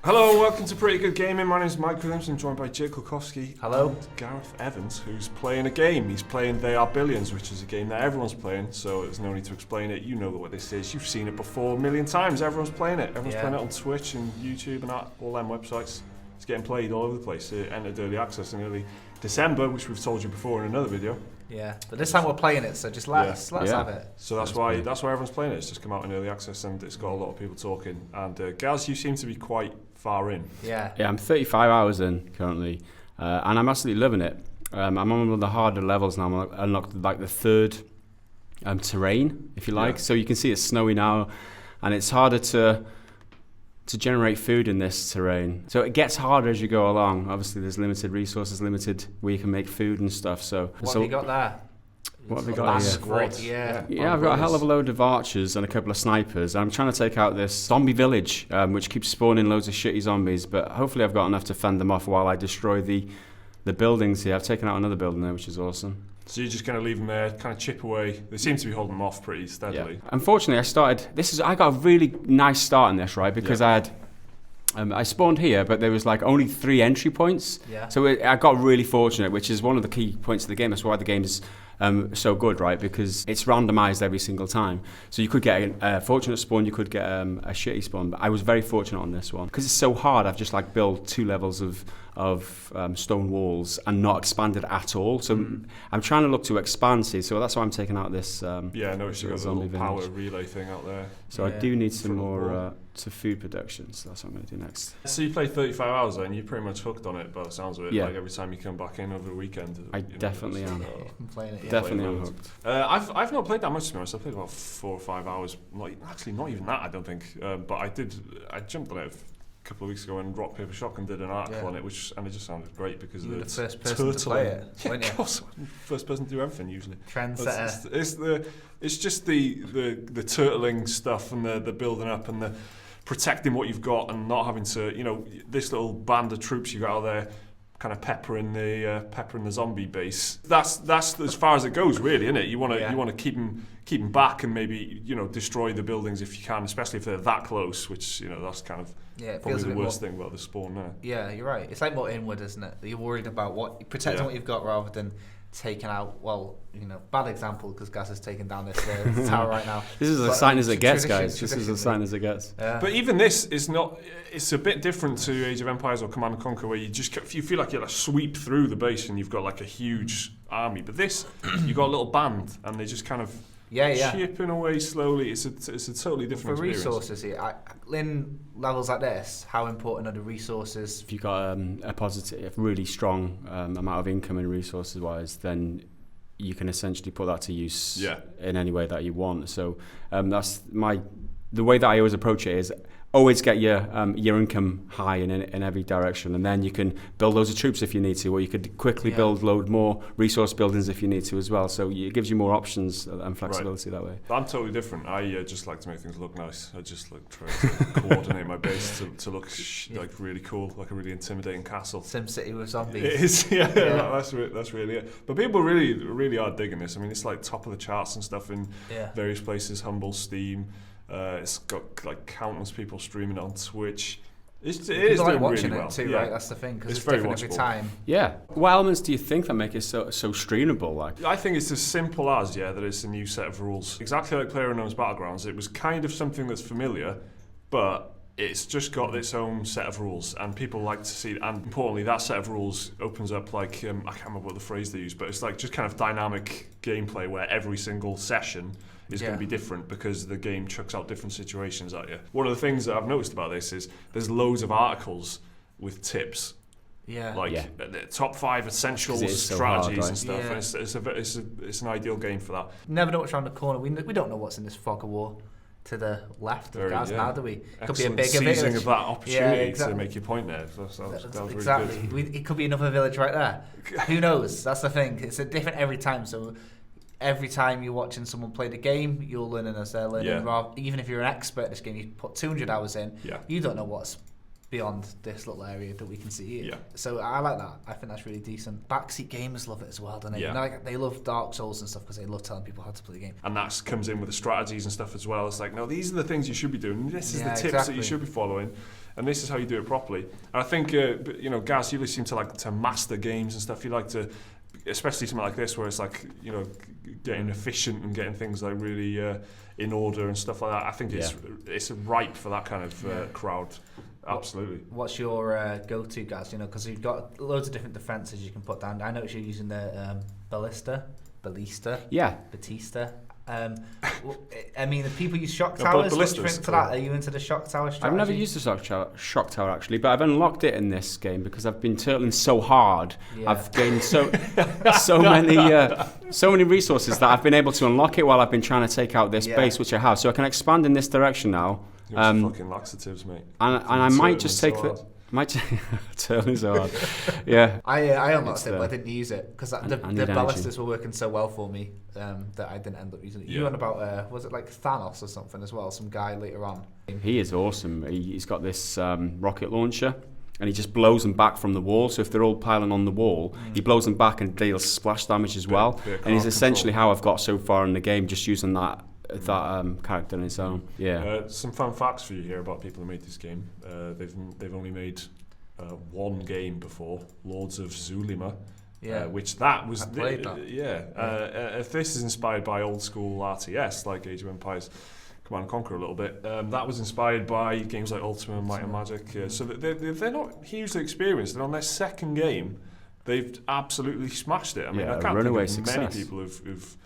Hello, welcome to Pretty Good Gaming. My name is Mike Williams. I'm joined by Jake Kulkowski. Hello. And Gareth Evans, who's playing a game. He's playing They Are Billions, which is a game that everyone's playing, so there's no need to explain it. You know what this is. You've seen it before a million times. Everyone's playing it. Everyone's playing it on Twitch and YouTube and all them websites. It's getting played all over the place. It entered early access in early December, which we've told you before in another video. Yeah, but this time we're playing it, so just let's have it. So that's why everyone's playing it. It's just come out in early access and it's got a lot of people talking. And Gaz, you seem to be quite far in. Yeah, I'm 35 hours in currently, and I'm absolutely loving it. I'm on one of the harder levels now. I'm unlocked like the third terrain, if you like. So you can see it's snowy now, and it's harder to generate food in this terrain. So it gets harder as you go along. Obviously, there's limited resources, limited where you can make food and stuff. So what have you got there? What have we got here? Squad. Yeah, I've got a hell of a load of archers and a couple of snipers. I'm trying to take out this zombie village, which keeps spawning loads of shitty zombies, but hopefully I've got enough to fend them off while I destroy the buildings here. I've taken out another building there, which is awesome. So you're just going to leave them there, kind of chip away. They seem to be holding them off pretty steadily. Yeah. Unfortunately, I got a really nice start in this, right? Because I spawned here, but there was like only 3 entry points. Yeah. So I got really fortunate, which is one of the key points of the game. That's why the game's so good, right? Because it's randomized every single time. So you could get a fortunate spawn, you could get a shitty spawn. But I was very fortunate on this one because it's so hard. I've just like built 2 levels of stone walls and not expanded at all. So I'm trying to look to expand. So that's why I'm taking out this. I noticed you got the little power relay thing out there. So I do need some more food production. So that's what I'm going to do next. So you played 35 hours and you're pretty much hooked on it by the sounds of it. Yeah. Like every time you come back in over the weekend. I definitely am. I'm playing it. Definitely am hooked. I've not played that much, to be honest. I played about 4 or 5 hours. Not even that, I don't think. But I jumped on it a couple of weeks ago and Rock Paper Shotgun did an article on it, and it just sounded great because you were the first person to play it, weren't you? Of course, first person to do everything usually. Trendsetter. It's just the turtling stuff and the building up and the protecting what you've got and not having to, this little band of troops you got out there kind of peppering the zombie base. That's as far as it goes, really, isn't it? You want to keep them back and maybe destroy the buildings if you can, especially if they're that close. Which that's kind of probably the worst thing about the spawn now. Yeah, you're right. It's like more inward, isn't it? You're worried about protecting what you've got rather than taking out. Well, bad example because Gaz is taking down this tower right now. This is as sign as it gets, guys. This is as sign as it gets. Yeah. But even this is not. It's a bit different to Age of Empires or Command & Conquer, where you feel like you're sweep through the base and you've got like a huge army. But this, you got a little band and they just kind of chipping away slowly. It's a totally different for experience. Resources here. In levels like this, how important are the resources? If you've got a really strong amount of income and resources wise, then you can essentially put that to use in any way that you want. So that's the way that I always approach it is always get your income high in every direction, and then you can build loads of troops if you need to, or you could quickly build load more resource buildings if you need to as well. So it gives you more options and flexibility that way. I'm totally different. I just like to make things look nice. I just try to coordinate my base to look like really cool, like a really intimidating castle. SimCity with zombies. It is, that's really it. But people really are digging this. I mean, it's like top of the charts and stuff in various places. Humble, Steam. It's got like countless people streaming on Twitch. It is doing watching really well. It too, right? That's the thing, because it's very different watchable. every time. Yeah. What elements do you think that make it so streamable? Like, I think it's as simple as that it's a new set of rules. Exactly like PlayerUnknown's Battlegrounds, it was kind of something that's familiar, but it's just got its own set of rules, and people like to see. And importantly, that set of rules opens up I can't remember what the phrase they use, but it's like just kind of dynamic gameplay where every single session is going to be different because the game chucks out different situations at you. One of the things that I've noticed about this is there's loads of articles with tips. The top 5 essential strategies and stuff. And it's an ideal game for that. Never know what's around the corner. We don't know what's in this fog of war to the left of Gaz now, do we? Could be a bigger seizing village of that opportunity to make your point there. That was exactly. Really good. It could be another village right there. Who knows? That's the thing. It's different every time. So every time you're watching someone play the game, you're learning as they're learning. Even if you're an expert in this game, you put 200 hours in, you don't know what's beyond this little area that we can see here. So I like that. I think that's really decent. Backseat gamers love it as well, don't they? They love Dark Souls and stuff because they love telling people how to play the game. And that comes in with the strategies and stuff as well. It's like, no, these are the things you should be doing. This is the tips that you should be following. and this is how you do it properly. And I think, Gaz, you really seem to like to master games and stuff. You like to, especially something like this where it's like, getting efficient and getting things like really in order and stuff like that. I think it's ripe for that kind of crowd. Absolutely. What's your go-to, Gaz? Because you've got loads of different defences you can put down. I noticed you're using the Batista. I mean, the people use shock towers. What do you think to that? Are you into the shock tower strategy? I've never used the shock tower actually, but I've unlocked it in this game because I've been turtling so hard. Yeah. I've gained so many resources that I've been able to unlock it while I've been trying to take out this base, which I have. So I can expand in this direction now. You're fucking laxatives, mate. And I might just take turn is hard. Yeah. I unlocked it, but I didn't use it because the ballistas were working so well for me that I didn't end up using it. You on about was it like Thanos or something as well? Some guy later on. He is awesome. He's got this rocket launcher, and he just blows them back from the wall. So if they're all piling on the wall, he blows them back and deals splash damage as well. And he's essentially how I've got so far in the game, just using that character on its own. Yeah. Some fun facts for you here about people who made this game. They've only made one game before, Lords of Zulima. Which that was if this is inspired by old school RTS like Age of Empires Command and Conquer a little bit, that was inspired by games like Ultima and Might and Magic. So they're not hugely experienced, and on their second game they've absolutely smashed it. I mean, I can't think of many people who've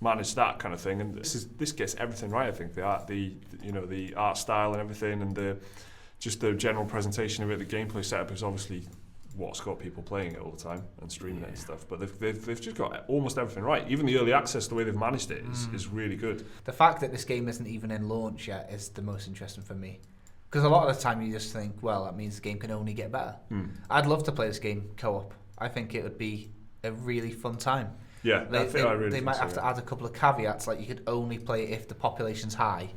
manage that kind of thing, and this gets everything right. I think the art style and everything, and the general presentation of it. The gameplay setup is obviously what's got people playing it all the time and streaming it and stuff. But they've just got almost everything right. Even the early access, the way they've managed it is really good. The fact that this game isn't even in launch yet is the most interesting for me, because a lot of the time you just think, well, that means the game can only get better. I'd love to play this game co-op. I think it would be a really fun time. Yeah, they might have to add a couple of caveats, like you could only play it if the population's high.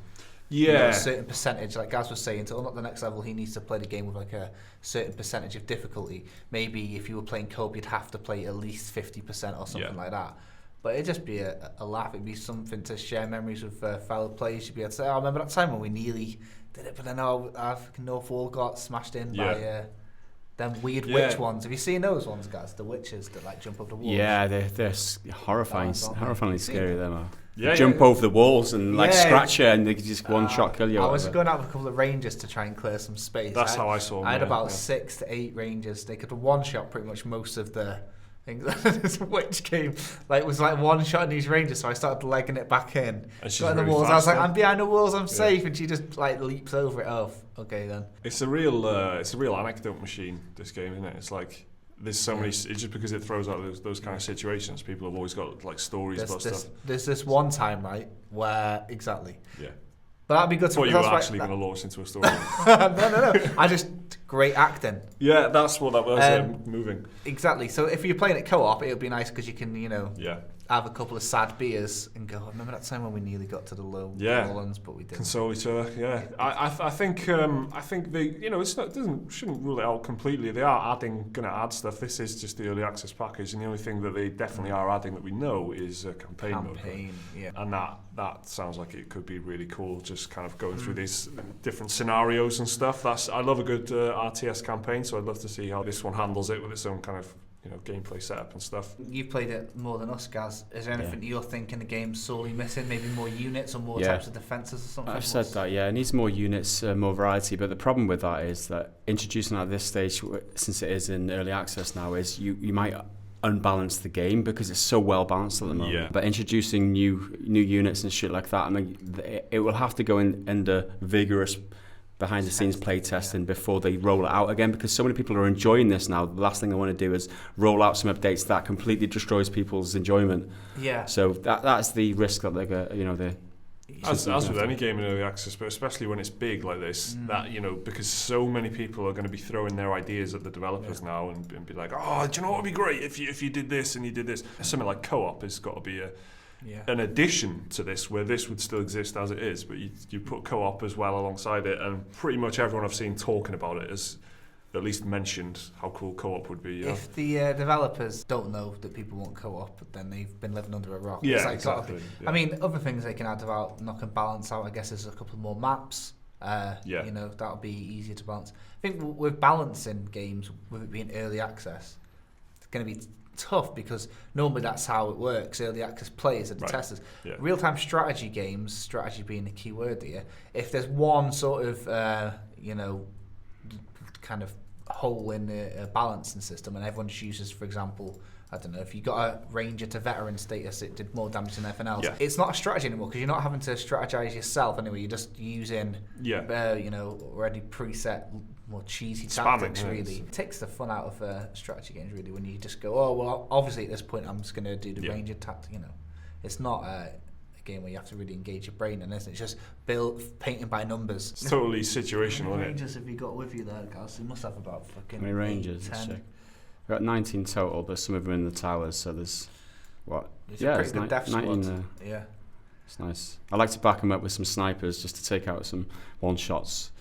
Yeah, a certain percentage, like Gaz was saying, to unlock the next level, he needs to play the game with like a certain percentage of difficulty. Maybe if you were playing co-op, you'd have to play at least 50% or something like that. But it'd just be a laugh. It'd be something to share memories with fellow players. You'd be able to say, "Oh, I remember that time when we nearly did it, but then our North Wall got smashed in by." Them weird witch ones. Have you seen those ones, guys? The witches that like jump over the walls. Yeah, they're horrifying, horrifyingly scary. Them are. Yeah, jump over the walls and scratch you, and they just one shot kill you. I was going out with a couple of rangers to try and clear some space. That's how I saw them. I had about 6 to 8 rangers. They could one shot pretty much most of the things. This witch came, it was like one shot in these rangers, so I started legging it back in. Got in the walls. I was like, I'm behind the walls, I'm safe, and she just leaps over it. Oh, okay then. It's a real anecdote machine. This game, isn't it? It's like there's so many. It's just because it throws out those kind of situations. People have always got stories about stuff. There's this one time where exactly. Yeah. But that'd be good to. Thought you were actually going to launch into a story. No. I just great acting. Yeah, that's what that was. Moving. Exactly. So if you're playing it co-op, it would be nice because you can, have a couple of sad beers and go. Remember that time when we nearly got to the low Lowlands, but we didn't. Console each other. Yeah. I think they, shouldn't rule it out completely. They are going to add stuff. This is just the early access package, and the only thing that they definitely are adding that we know is a campaign mode. Yeah. And that sounds like it could be really cool. Just kind of going through these different scenarios and stuff. I love a good RTS campaign, so I'd love to see how this one handles it with its own kind of gameplay setup and stuff. You've played it more than us, Gaz. Is there anything you're thinking the game's sorely missing? Maybe more units or more types of defences or something? I've said that, it needs more units, more variety, but the problem with that is that introducing at this stage, since it is in early access now, is you might unbalance the game because it's so well balanced at the moment. Yeah. But introducing new units and shit like that, I mean, it will have to go under vigorous behind the scenes play testing before they roll it out again, because so many people are enjoying this now. The last thing they want to do is roll out some updates that completely destroys people's enjoyment. Yeah. So that's the risk that they're as with any game in early access, but especially when it's big like this, that because so many people are going to be throwing their ideas at the developers now and be like, oh, do you know what would be great if you did this and you did this? Something like co-op has got to be an addition to this, where this would still exist as it is, but you put co-op as well alongside it, and pretty much everyone I've seen talking about it has at least mentioned how cool co-op would be. If the developers don't know that people want co-op, then they've been living under a rock. Yeah, exactly. I mean, other things they can add about knock and balance out, I guess, is a couple more maps. You know, that'll be easier to balance. I think with balancing games, with it being early access, it's going to be tough because normally that's how it works. Early access players are the testers. Yeah. Real-time strategy games, strategy being the key word here, if there's one sort of, you know, kind of hole in the balancing system and everyone just uses, for example, I don't know, if you got a ranger to veteran status, it did more damage than anything else. Yeah. It's not a strategy anymore because you're not having to strategize yourself anyway. You're just using, you know, already preset, more cheesy tactics. Really, it takes the fun out of strategy games. Really, when you just go, oh well, obviously at this point I'm just going to do the ranger tactic. You know, it's not a game where you have to really engage your brain in this. It's just painting by numbers. It's totally situational. How many rangers have you got with you there, guys? You must have about fucking. How many rangers? 10. We've got 19 total, but some of them in the towers, so there's what? It's a pretty good def 19 squad. Yeah, it's nice. I like to back them up with some snipers just to take out some one shots.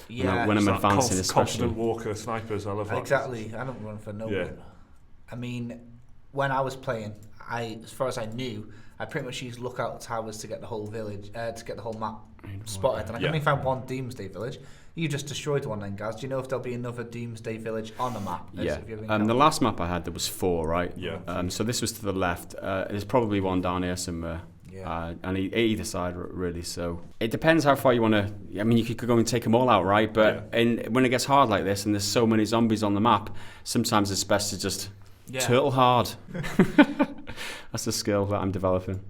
Yeah, when I'm advancing, especially. Confident walker snipers, I love that. Exactly, I don't run for no one. I mean, when I was playing, as far as I knew, I pretty much used lookout towers to get the whole village, to get the whole map spotted. And I only found one Doomsday village. You just destroyed one then, Gaz. Do you know if there'll be another Doomsday village on the map? Yeah. The last map I had, there was 4, right? Yeah. So this was to the left. There's probably one down here somewhere. Yeah. And either side, really. So it depends how far you want to. I mean, you could go and take them all out, right? But when it gets hard like this and there's so many zombies on the map, sometimes it's best to just turtle hard. That's a skill that I'm developing.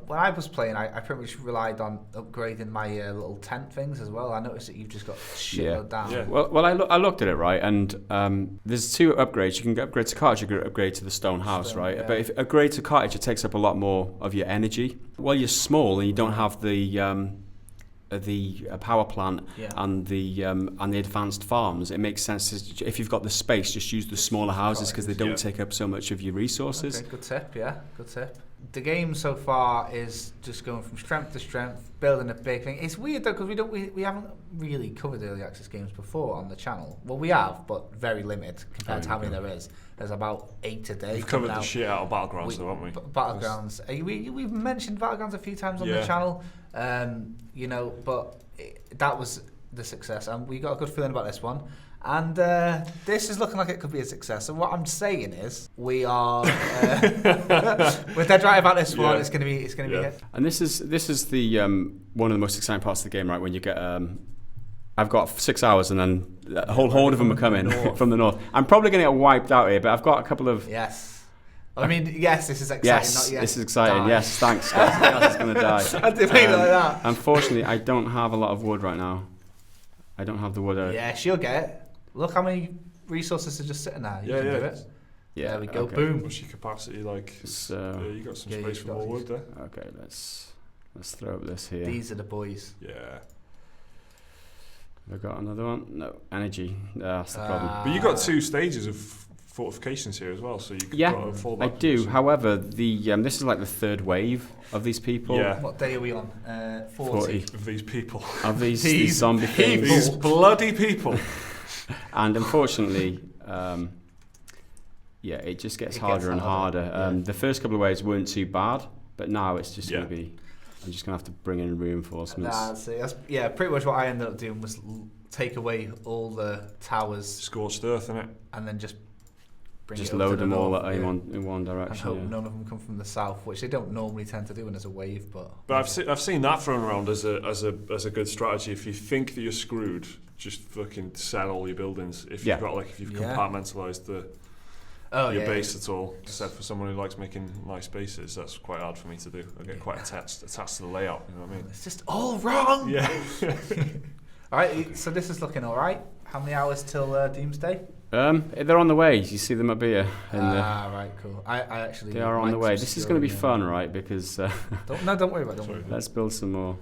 When I was playing, I pretty much relied on upgrading my little tent things as well. I noticed that you've just got shit down. Yeah. Well, I looked at it, right, and there's 2 upgrades. You can upgrade to cottage, you can upgrade to the stone house, right? Yeah. But if you upgrade to cottage, it takes up a lot more of your energy. Well, you're small and you don't have the power plant and the advanced farms. It makes sense to, if you've got the space, just use the smaller houses because they don't take up so much of your resources. Okay, good tip. Yeah, good tip. The game so far is just going from strength to strength, building a big thing. It's weird though because we haven't really covered early access games before on the channel. Well, we have, but very limited compared to how many there is. There's about 8 a day. We've covered the shit out of Battlegrounds, though, haven't we? Battlegrounds. We've mentioned Battlegrounds a few times on the channel. You know, but that was the success, and we got a good feeling about this one. And this is looking like it could be a success. So what I'm saying is, we are we're dead right about this one. It's going to be it. And this is the one of the most exciting parts of the game, right? When you get I've got 6 hours, and then a whole horde of them are coming from the north. I'm probably going to get wiped out here, but I've got a couple of I mean, yes, this is exciting. Yes, this is exciting. Die. Yes, thanks. Gaz is going to die. I didn't mean like that. Unfortunately, I don't have a lot of wood right now. I don't have the wood. Yeah, she'll get it. Look how many resources are just sitting there. You can do it. Yeah, there we go. Boom. What's your capacity like? So, you got some space for more wood there. Okay, let's throw up this here. These are the boys. Yeah. Have I got another one? No. Energy. That's the problem. But you got 2 stages of fortifications here as well, so you can put a fallback. I do. Position. However, this is like the 3rd wave of these people. Yeah. What day are we on? 40. Of these people. Of these zombie things. These bloody people. And unfortunately, it just gets harder and harder. The first couple of waves weren't too bad, but now it's just going to be. I'm just going to have to bring in reinforcements. That's pretty much what I ended up doing was take away all the towers. Scorched earth, innit? And then just load them all in one direction. And hope none of them come from the south, which they don't normally tend to do when there's a wave. But I've seen that thrown around as a good strategy. If you think that you're screwed, just fucking sell all your buildings. If you've compartmentalised your base at all. Except for someone who likes making nice bases, that's quite hard for me to do. I get quite attached to the layout. You know what I mean? It's just all wrong. Yeah. All right. So this is looking all right. How many hours till Doomsday? They're on the way. You see them up here. Right, cool. I actually. They are on the way. This is going to be fun, right? Because. Don't worry about it. Let's build some more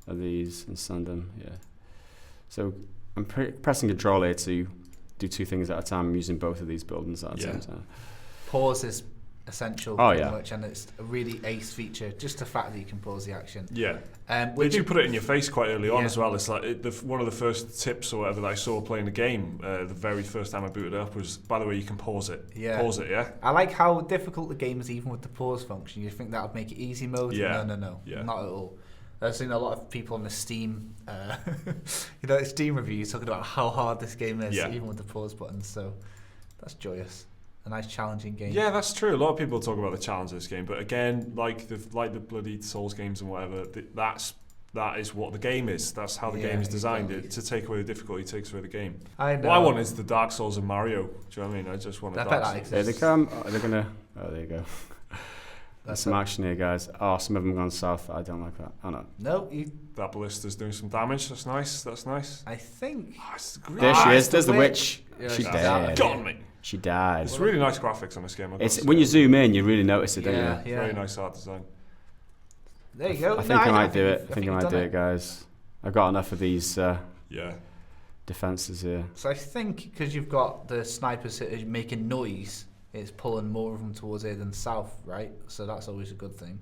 of these and send them. Yeah. So I'm pressing Control here to do 2 things at a time. I'm using both of these buildings at the same time. Pause is essential pretty much, and it's a really ace feature, just the fact that you can pause the action. Yeah. They do put it in your face quite early on as well. It's like one of the first tips or whatever that I saw playing the game, the very first time I booted it up was, by the way, you can pause it. Yeah. Pause it, yeah? I like how difficult the game is even with the pause function. You think that would make it easy mode? Yeah. No. Yeah. Not at all. I've seen a lot of people on the Steam, Steam reviews talking about how hard this game is, even with the pause buttons. So that's joyous. A nice challenging game. Yeah, that's true. A lot of people talk about the challenge of this game, but again, like the bloody Souls games and whatever, that is what the game is. That's how the game is designed. Exactly. To take away the difficulty takes away the game. I know. What I want is the Dark Souls of Mario. Do you know what I mean? I just want a Dark Souls. There they come. They're gonna. Oh, there you go. There's some action here, guys. Oh, some of them gone south. I don't like that. Oh no. No, that ballista's doing some damage. That's nice. That's nice. I think. There she is. There's the witch. Yeah, she died. Got me. She died. It's really nice graphics on this game. It's when you zoom in, you really notice it, don't you? Yeah. Very nice art design. There you go. I think I might do it. I think I might do it, guys. I've got enough of these defenses here. So I think because you've got the snipers making noise, it's pulling more of them towards here than south, right? So that's always a good thing.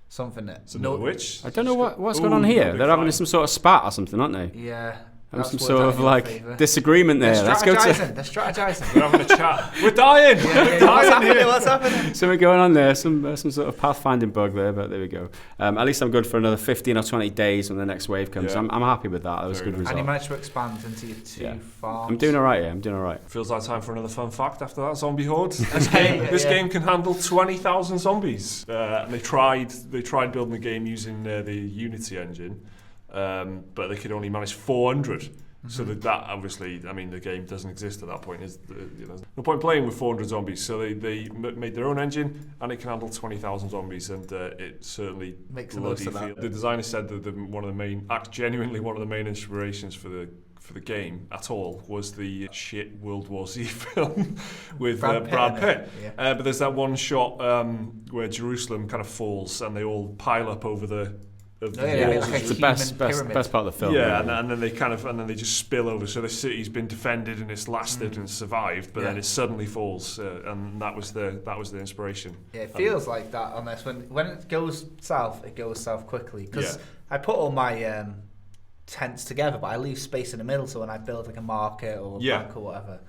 Something that... So witch? I don't know what's going on here. They're having some sort of spat or something, aren't they? Yeah. There's some sort of like disagreement there. They're strategizing. We're having a chat. We're dying. What's happening? Something going on there. Some sort of pathfinding bug there, but there we go. At least I'm good for another 15 or 20 days when the next wave comes. Yeah. I'm happy with that. That was a good result. And you managed to expand into your two farms. I'm doing all right here. I'm doing all right. Feels like time for another fun fact after that. Zombie horde. This game can handle 20,000 zombies. And they tried building the game using the Unity engine. But they could only manage 400. Mm-hmm. So that obviously, I mean, the game doesn't exist at that point. No point playing with 400 zombies. So they made their own engine, and it can handle 20,000 zombies, and it certainly makes the most of that. The designer said that genuinely one of the main inspirations for the game at all was the shit World War Z film with Brad Pitt. Yeah. But there's that one shot where Jerusalem kind of falls, and they all pile up over the. It's the best part of the film. Yeah, and then they just spill over. So the city's been defended and it's lasted and survived, but then it suddenly falls, and that was the inspiration. Yeah, it feels like that on this. When it goes south quickly. Because I put all my tents together, but I leave space in the middle, so when I build like a market or a bank or whatever.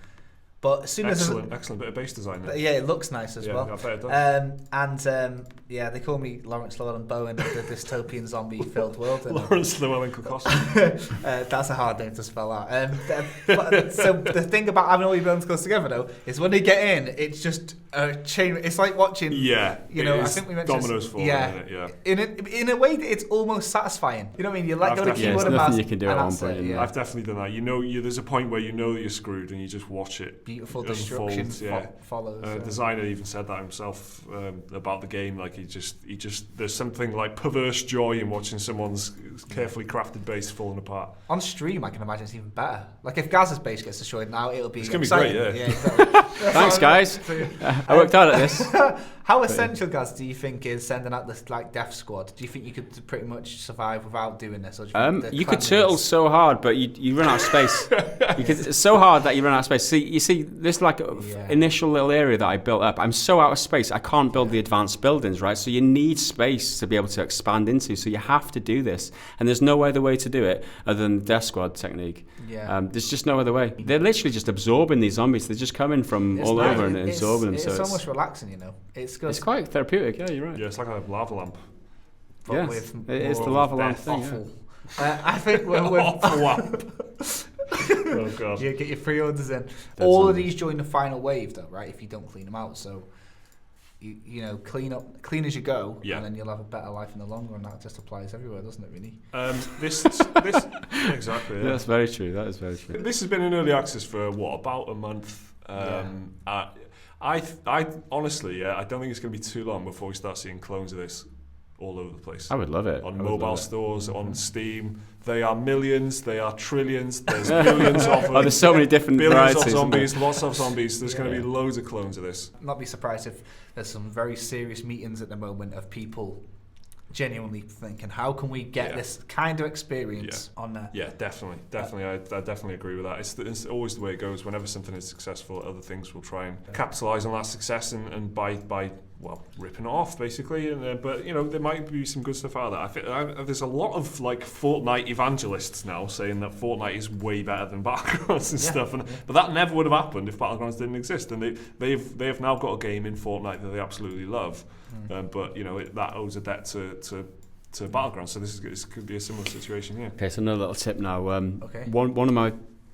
But as soon excellent bit of base design there. Yeah, it looks nice as well. I bet it does. They call me Lawrence Llewellyn-Bowen of the dystopian zombie-filled world. Lawrence Llewellyn-Kulkowski. That's a hard name to spell out. So the thing about having all your bones close together, though, is when they get in, it's just a chain. It's like watching. Yeah, I think we mentioned dominoes fall. Yeah. In a way, that it's almost satisfying. You know what I mean? You let go of the keyboard and mouse. Nothing you can do at one point. I've definitely done that. There's a point where you know that you're screwed, and you just watch it. Beautiful destruction follows. Designer even said that himself about the game. Like he just there's something like perverse joy in watching someone's carefully crafted base falling apart. On stream, I can imagine it's even better. Like if Gaz's base gets destroyed now, it'll be. It's gonna be great, yeah. Exactly. Thanks, guys. I worked hard at this. How essential, Gaz, do you think is sending out this death squad? Do you think you could pretty much survive without doing this? Or do you think you could turtle so hard, but you run out of space. It's so hard that you run out of space. You see this initial little area that I built up. I'm so out of space. I can't build the advanced buildings, right? So you need space to be able to expand into. So you have to do this, and there's no other way to do it other than the death squad technique. Yeah. There's just no other way. They're literally just absorbing these zombies. They're just coming from all over and absorbing them. It's almost relaxing, It's good. It's quite therapeutic. Yeah, you're right. Yeah, it's like a lava lamp. Yes, it's the lava lamp thing. I think we're Oh god! You get your pre-orders in. All of these join the final wave, though, right? If you don't clean them out, so clean as you go, and then you'll have a better life in the long run. That just applies everywhere, doesn't it? Really. This exactly. Yeah. That's very true. That is very true. This has been in early access for about a month. I honestly, I don't think it's going to be too long before we start seeing clones of this all over the place. I would love it. On mobile stores, on Steam. They are millions, they are trillions, there's billions of them. There's so many different varieties. Of zombies, lots of zombies. There's going to be loads of clones of this. Not be surprised if there's some very serious meetings at the moment of people genuinely thinking, how can we get this kind of experience on there? Yeah, definitely. I definitely agree with that. It's always the way it goes. Whenever something is successful, other things will try and capitalise on that success and by ripping it off, basically. But there might be some good stuff out of that. I think there's a lot of Fortnite evangelists now saying that Fortnite is way better than Battlegrounds and stuff. But that never would have happened if Battlegrounds didn't exist. And they have now got a game in Fortnite that they absolutely love. But that owes a debt to to Battlegrounds. So this could be a similar situation here. Okay, so another little tip now. One of my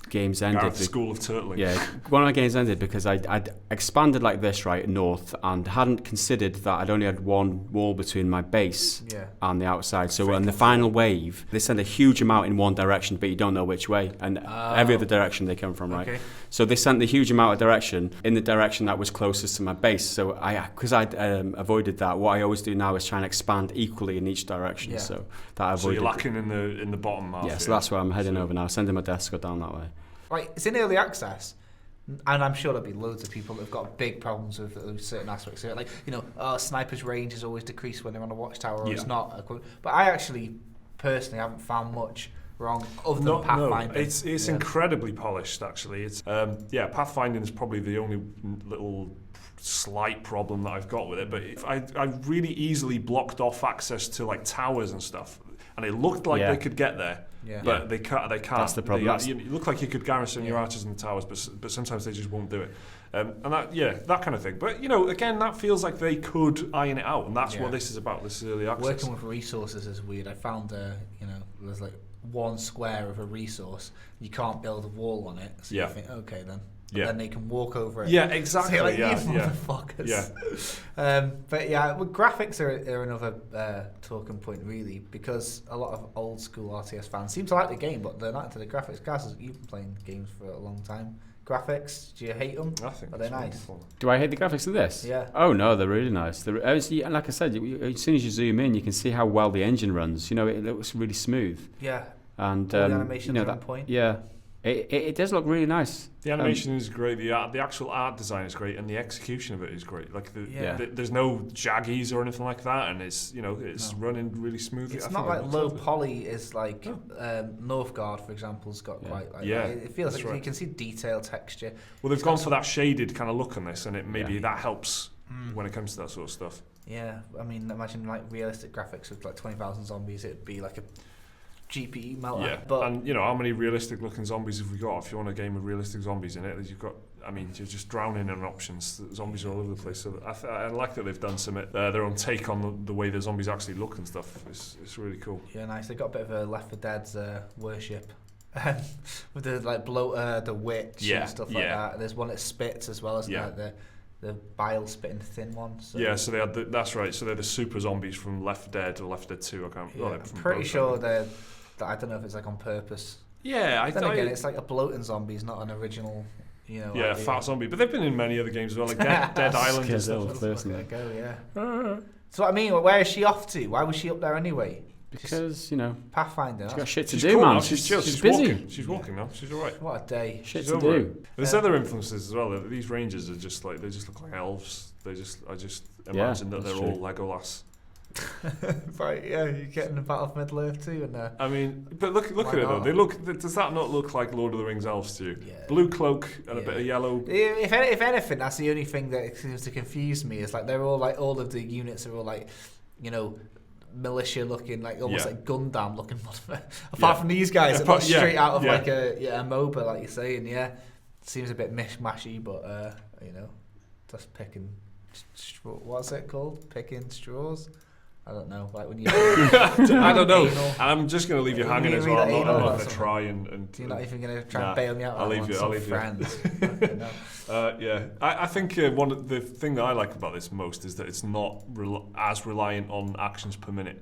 games ended. Gareth, School of Turtling. Yeah, one of my games ended because I'd expanded like this north and hadn't considered that I'd only had one wall between my base and the outside. So on the final wave, they send a huge amount in one direction, but you don't know which way, and every other direction they come from, right? Okay. So they sent the huge amount of direction in the direction that was closest to my base. So because I'd avoided that, what I always do now is try and expand equally in each direction. Yeah. So that I avoided. So you're lacking in the bottom half. Yeah, so that's where I'm heading over now. Sending my Desco down that way. Like, it's in early access, and I'm sure there'll be loads of people that have got big problems with certain aspects of it. Like, sniper's range is always decreased when they're on a watchtower, or it's not. But I actually, personally, haven't found much wrong other than pathfinding. No, it's incredibly polished, actually. It's pathfinding is probably the only little slight problem that I've got with it. But I really easily blocked off access to like towers and stuff, and it looked like they could get there. Yeah. But they can't. That's the problem. You look like you could garrison your archers in the towers, but sometimes they just won't do it. And that kind of thing. But again, that feels like they could iron it out, and that's what this is about. This is early access. Working with resources is weird. I found there's like one square of a resource, you can't build a wall on it. So you think, okay then. Yeah. Then they can walk over it. Yeah, exactly. So motherfuckers. Yeah. Graphics are another talking point, really, because a lot of old school RTS fans seem to like the game, but they're not into the graphics. Guys, you've been playing games for a long time. Graphics, do you hate them? I think are they nice? Wonderful. Do I hate the graphics of this? Yeah. Oh no, they're really nice. Like I said, as soon as you zoom in, you can see how well the engine runs. It looks really smooth. Yeah. And the animations are on point. Yeah. It does look really nice. The animation is great. The actual art design is great, and the execution of it is great. Like there's no jaggies or anything like that, and it's running really smoothly. It's not like low poly is like Northgard, for example, has got quite like it feels like you can see detail, texture. Well, they've gone for that shaded kind of look on this, and that helps when it comes to that sort of stuff. Yeah, I mean, imagine like realistic graphics with like 20,000 zombies. It'd be like a GPU melter. Yeah, but how many realistic looking zombies have we got? If you want a game with realistic zombies in it, you're just drowning in options. Zombies are all over the place. So I like that they've done their own take on the way the zombies actually look and stuff. It's really cool. Yeah, nice. They got a bit of a Left 4 Dead's worship with the like bloater, the witch and stuff like that. There's one that spits as well as the bile spitting thin one. So. Yeah, so they had that's right. So they're the super zombies from Left 4 Dead or Left 4 Dead 2. I'm pretty sure they're. I don't know if it's like on purpose. Yeah, again, it's like a bloating zombie, it's not an original. Yeah, fat zombie. But they've been in many other games as well, like Dead Island and stuff. So I mean, where is she off to? Why was she up there anyway? Because Pathfinder. She's got shit to do, man. She's busy. Walking. She's walking now. She's alright. What a day. Shit to do. There's other influences as well. These rangers are just like they just look like elves. I just imagine that they're all Legolas. Right, yeah, you're getting the Battle of Middle-earth too, and I mean, but look at it though. Does that not look like Lord of the Rings elves to you? Yeah. Blue cloak and a bit of yellow. If anything, that's the only thing that seems to confuse me. Is like they're all like all of the units are all like, militia looking, like almost like Gundam looking. Apart from these guys, that look straight out of like a MOBA, like you're saying. Yeah, seems a bit mishmashy, but just picking. What's it called? Picking straws. I don't know. Like when you. I don't know. And I'm just going to leave you hanging as well. I'm not going to try and. You're not even going to try and bail me out. I'll leave you. Friends. I think the thing that I like about this most is that it's not as reliant on actions per minute.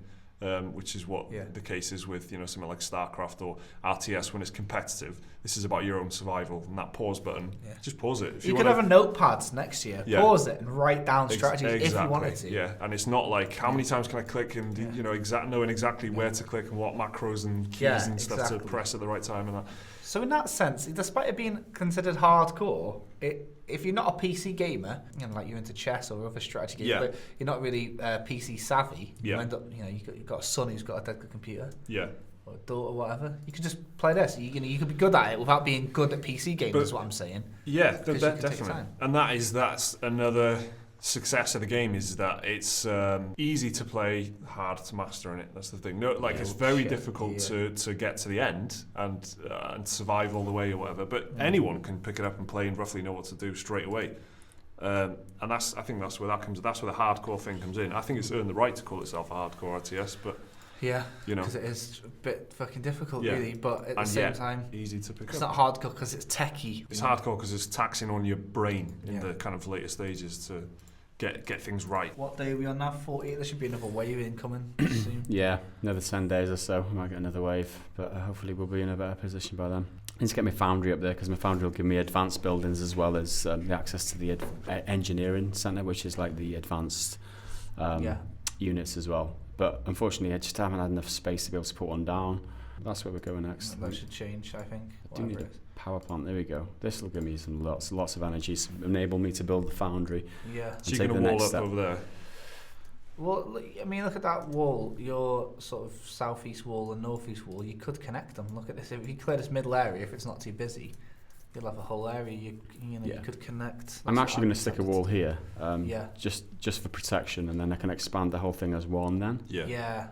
Which is what the case is with something like StarCraft or RTS when it's competitive. This is about your own survival, and that pause button, just pause it. If you could have a notepad next year, pause it and write down strategies if you wanted to. Yeah, and it's not like how many times can I click and knowing exactly where to click and what macros and keys and stuff to press at the right time and that. So in that sense, despite it being considered hardcore, if you're not a PC gamer, like you're into chess or other strategy games, but you're not really PC savvy, you end up, you've got a son who's got a dead good computer, or a daughter, or whatever. You can just play this. You could be good at it without being good at PC games. Is what I'm saying. Yeah, definitely. And that's another success of the game is that it's easy to play, hard to master in it. That's the thing. It's very difficult to get to the end and survive all the way or whatever. But anyone can pick it up and play and roughly know what to do straight away. And I think that's where that comes. That's where the hardcore thing comes in. I think it's earned the right to call itself a hardcore RTS, but Yeah, you know, because it is a bit fucking difficult, Yeah. really. But at the same time, easy to pick it's up. not hardcore because it's techie. It's hardcore because it's taxing on your brain in Yeah. the kind of later stages to get things right. What day are we on now? 48. There should be another wave incoming soon. Yeah, another 10 days or so. I might get another wave, but hopefully we'll be in a better position by then. I need to get my foundry up there because my foundry will give me advanced buildings as well as the access to the engineering centre, which is like the advanced units as well. But unfortunately, I just haven't had enough space to be able to put one down. That's where we're going next. That should change, I think. I do need a power plant. There we go. This will give me some lots of energy to enable me to build the foundry. Yeah. So you're going to wall up over there? Well, I mean, look at that wall. Your sort of southeast wall and northeast wall. You could connect them. Look at this. If you clear this middle area, if it's not too busy, you'll have a whole area. You could connect. That's I'm actually going to stick a wall here. Just for protection, and then I can expand the whole thing as one. Then. Yeah.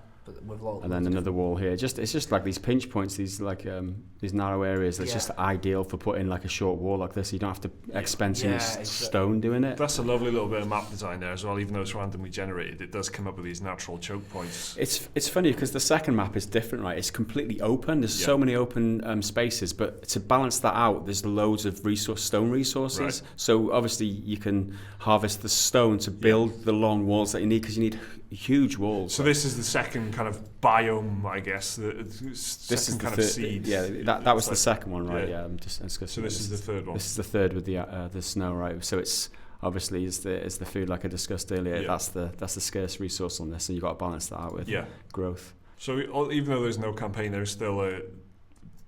With and then another wall here. It's just like these pinch points, these narrow areas. That's just ideal for putting like a short wall like this. You don't have to expend too much stone doing it. That's a lovely little bit of map design there as well. Even though it's randomly generated, it does come up with these natural choke points. It's funny because the second map is different, right? It's completely open. There's so many open spaces, but to balance that out, there's loads of stone resources. Right. So obviously you can harvest the stone to build the long walls that you need because you need huge walls. So this is the second kind of biome, I guess. This is kind of seed. Yeah, that was the second one, right? Yeah, I'm just so this is the third one. This is the third with the snow, right? So it's obviously is the food like I discussed earlier. Yeah. That's the scarce resource on this, and you've got to balance that out with growth. So even though there's no campaign, there's still a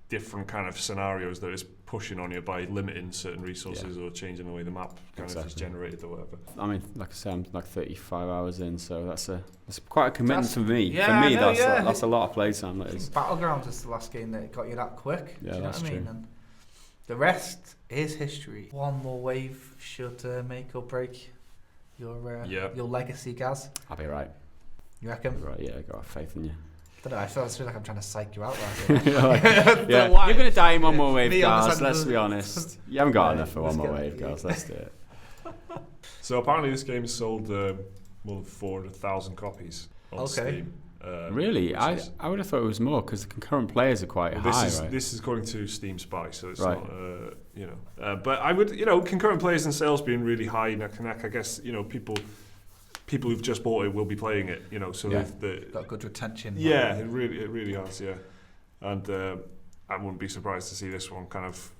different kind of scenarios that is pushing on you by limiting certain resources or changing the way the map kind of is generated or whatever. I mean, like I say, I'm like 35 hours in, so that's quite a commitment for me. Yeah, for me, that's a lot of playtime. Battlegrounds is the last game that got you that quick. Yeah, do you know that's what I mean? true. And the rest is history. One more wave should make or break your legacy, Gaz. I'll be right. You reckon? Right, yeah, I got faith in you. I don't know, I feel like I'm trying to psych you out right You're going to die in one more wave, guys, let's be honest. You haven't got enough for one more wave, guys, let's do it. So apparently this game has sold more than 400,000 copies on Steam. Really? I would have thought it was more because the concurrent players are quite high, right? This is according to Steam Spy, so it's not, but I would, concurrent players and sales being really high neck and neck, I guess, people who've just bought it will be playing it, so they've got good retention. Yeah, it really has, yeah. And I wouldn't be surprised to see this one kind of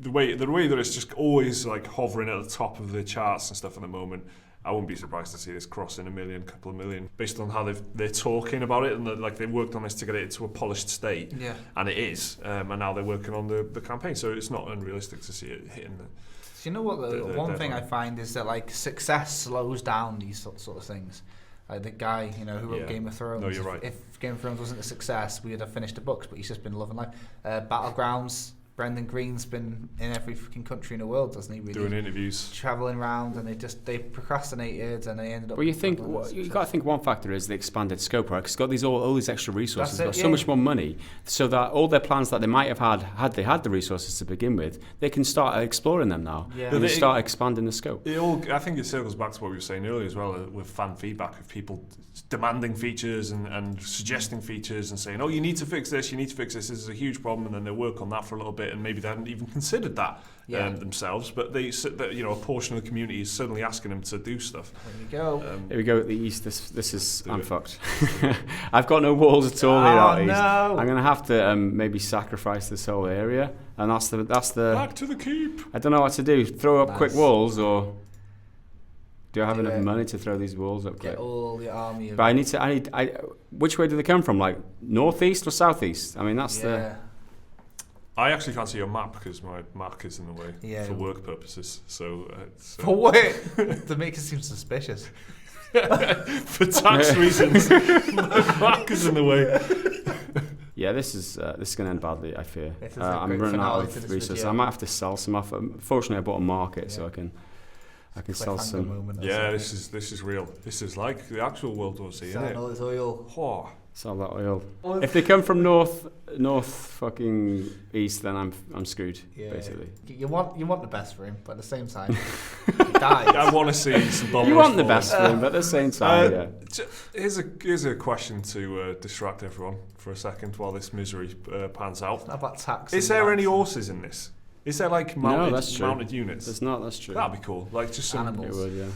the way that it's just always like hovering at the top of the charts and stuff at the moment. I wouldn't be surprised to see this crossing couple of million, based on how they're talking about it and they worked on this to get it to a polished state. Yeah, and it is, and now they're working on the campaign, so it's not unrealistic to see it hitting the. Do you know what the one thing I find is that like success slows down these sort of things. Like the guy, who wrote Game of Thrones. No, you're right. If Game of Thrones wasn't a success, we would have finished the books, but he's just been loving life. Battlegrounds. Brendan Green's been in every fucking country in the world, doesn't he? Really doing interviews, traveling around, and they procrastinated, and they ended up. Well, you got to think one factor is the expanded scope, right? Because it's got all these extra resources, got so much more money, so that all their plans that they might have had they had the resources to begin with, they can start exploring them now. Yeah. And they start expanding the scope. I think it circles back to what we were saying earlier as well, with fan feedback of people demanding features and suggesting features and saying, "Oh, you need to fix this. You need to fix this. This is a huge problem," and then they work on that for a little bit. And maybe they hadn't even considered that themselves, but a portion of the community is suddenly asking them to do stuff. There you go. Here we go at the east. This is I'm fucked. I've got no walls at all here out east. No. I'm gonna have to maybe sacrifice this whole area, and that's the back to the keep. I don't know what to do. Throw up quick walls, or do I have enough money to throw these walls up? Get all the army. But I need. Which way do they come from? Like northeast or southeast? I mean, that's the. I actually can't see your map because my Mac is in the way for work purposes. So for what? To make it seem suspicious. For tax reasons, my Mac is in the way. Yeah, this is going to end badly. I fear. I'm running out of resources. I might have to sell some off. Fortunately, I bought a market, so I can sell some. Yeah, this is real. This is like the actual World War C. Selling all this oil. Oh, Sell that oil. If they come from north fucking east, then I'm screwed. Basically. You want the best for him, but at the same time, he dies. I want to see some bombers. You want the best for him, but at the same time, Here's a question to distract everyone for a second while this misery pans out. It's not about tax. Is there any horses in this? Is there like mounted units? There's not. That's true. That'd be cool. Like just some animals. It would,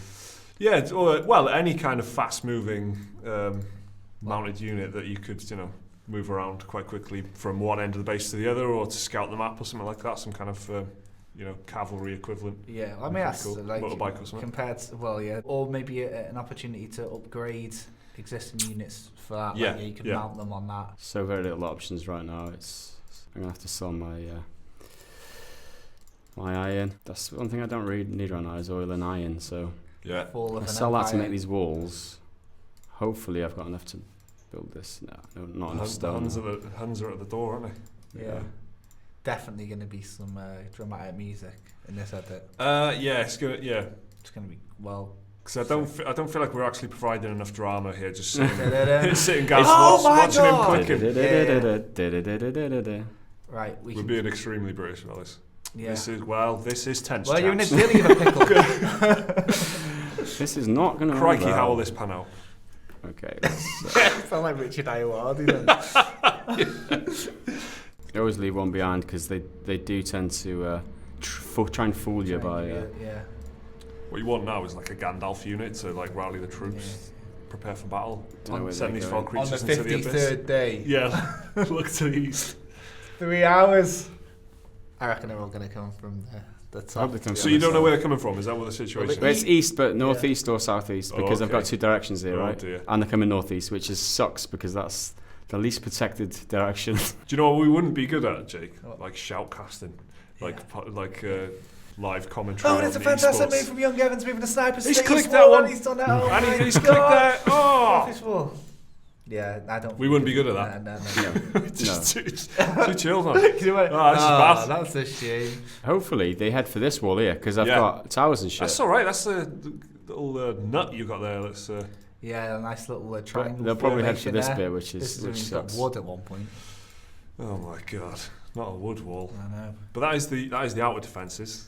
yeah. Or, well, any kind of fast-moving mounted unit that you could, move around quite quickly from one end of the base to the other, or to scout the map or something like that. Some kind of, cavalry equivalent. Yeah, I mean that's cool. like motorbike or something. Compared to, or maybe an opportunity to upgrade existing units for that. Yeah, you can mount them on that. So very little options right now. I'm gonna have to sell my iron. That's one thing I don't really need right now is oil and iron. So yeah, I sell that to make these walls. Hopefully, I've got enough to build this. No, not enough stone. The Huns are at the door, aren't they? Yeah. Definitely going to be some dramatic music in this edit. It's gonna. Yeah, it's going to be well. Because I don't feel like we're actually providing enough drama here. Just sitting guys watching him clicking. Right, we're being extremely British about this. Yeah. This is tense. Well, you're in a dealing of a pickle. This is not going to. Crikey, how will this pan out? Okay. Sound like Richard Ayoade, doesn't it? They always leave one behind because they do tend to try and fool you by. Yeah. What you want now is like a Gandalf unit to like rally the troops, prepare for battle, send these fog creatures on the into the abyss. 53rd day. Yeah, look to the east. 3 hours. I reckon they're all going to come from the top. So you don't know where they're coming from? Is that what the situation Well, is? it's east, but northeast or southeast because I've got two directions here, right? Dear. And they're coming northeast, which sucks because that's the least protected direction. Do you know what we wouldn't be good at, Jake? Like shoutcasting, like live commentary. Oh, and it's a fantastic move from young Evans moving the sniper. He's clicked that one. He's done that. Oh and he's clicked that. Oh. Yeah, I don't. We wouldn't be good at that. No. Just too chill, man. That's a shame. Hopefully they head for this wall here because I've got towers and shit. That's all right. That's the little nut you got there. That's a nice little triangle. They'll probably head for this bit, which sucks. Wood at one point. Oh my god, not a wood wall. I know. But that is the outward defences.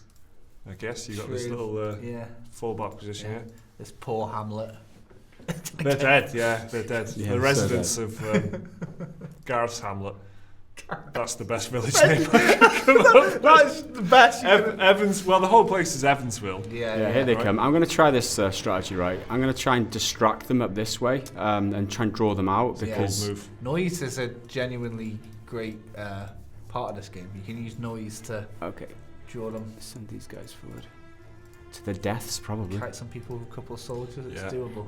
I guess you got this little fallback position here. This poor hamlet. They're dead. Yeah, they're dead. Yeah, the residents of Gareth's hamlet. That's the best village name. That's the best. Evans. Well, the whole place is Evansville. Yeah, here they come. I'm going to try this strategy, right? I'm going to try and distract them up this way and try and draw them out because noise is a genuinely great part of this game. You can use noise to draw them. Send these guys forward to the deaths, probably. Kite some people with a couple of soldiers. It's doable.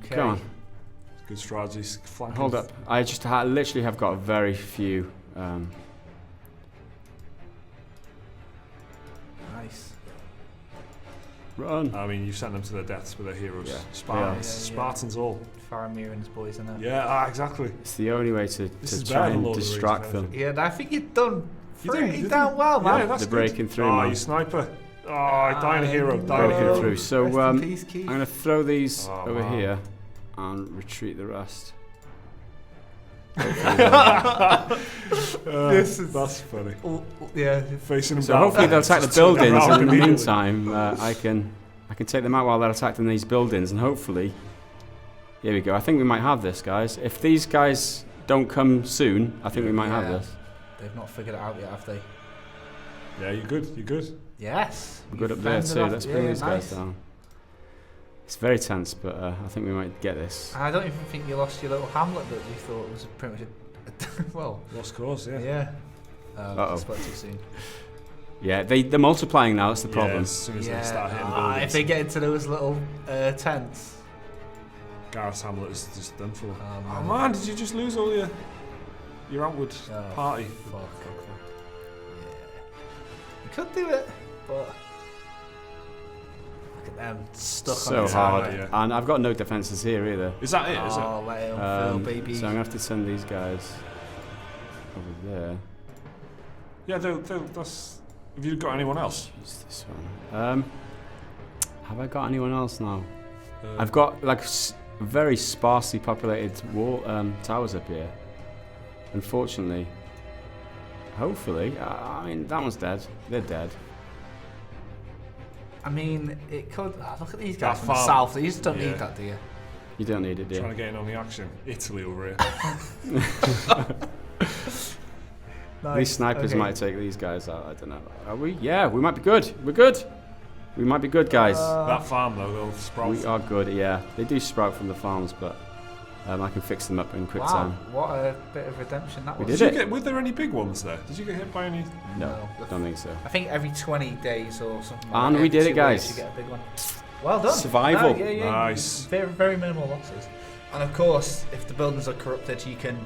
Okay. Come on. Good strategies. Hold up. I just literally have got very few. Nice. Run. I mean, you sent them to their deaths with their heroes. Yeah. Spartans all. Faramir and his boys, isn't it? Yeah, exactly. It's the only way to try and distract them. Yeah, I think you've done pretty damn well, man. Yeah, that's They're breaking through, man. You sniper. Dying hero. Breaking through. So I'm going to throw these over here and retreat the rest. That's funny. Yeah, facing them so down. Hopefully they'll attack the buildings, and in the meantime, I can take them out while they're attacking these buildings, and hopefully, here we go. I think we might have this, guys. If these guys don't come soon, I think we might have this. They've not figured it out yet, have they? Yeah, you're good. You're good. Yes. We're good up there too. Let's bring these guys down. It's very tense, but I think we might get this. I don't even think you lost your little hamlet that you thought was pretty much lost cause. Yeah. Yeah. Spoke too soon. Yeah, they're multiplying now. That's the problem. As soon as they start hitting buildings. If they get into those little tents. Gareth's hamlet is just done for. Oh man, did you just lose all your outward party? Fuck. Yeah. You could do it, but. Stuck so on hard, and I've got no defences here either. Is that it? Is it? Let it unfurl, baby. So I'm gonna have to send these guys over there. Yeah, that's. Have you got anyone else? Use this one. Have I got anyone else now? I've got like very sparsely populated towers up here. Unfortunately. Hopefully. I mean, that one's dead. They're dead. I mean, it could... look at these guys from the south. You just don't need that, do you? You don't need it, do you? Trying to get in on the action. Italy over here. Nice. These snipers might take these guys out. I don't know. Are we? Yeah, we might be good. We're good. We might be good, guys. That farm, though, they'll sprout. We are good, yeah. They do sprout from the farms, but I can fix them up in quick time. What a bit of redemption that was. Were there any big ones there? Did you get hit by any? No, don't think so. I think every 20 days or something. And we did it, guys. You get a big one. Well done. Survival. Yeah. Nice. Very, very minimal losses. And of course, if the buildings are corrupted, you can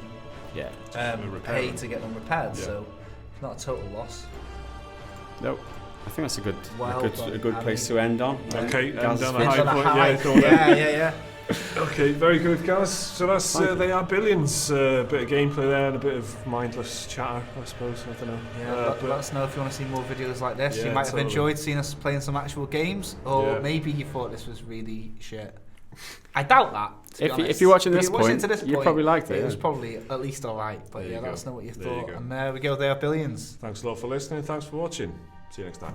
pay to get them repaired. So it's not a total loss. Nope. I think that's a good place to end on. Okay, down the high point. Yeah. Okay, very good, guys. So that's they are billions. A bit of gameplay there and a bit of mindless chatter, I suppose. I don't know. Yeah, let us know if you want to see more videos like this. You might have enjoyed seeing us playing some actual games, or maybe you thought this was really shit. I doubt that. If you're watching this point, you probably liked it. It was probably at least alright. But let us know what you thought. And there we go. They are billions. Thanks a lot for listening. Thanks for watching. See you next time.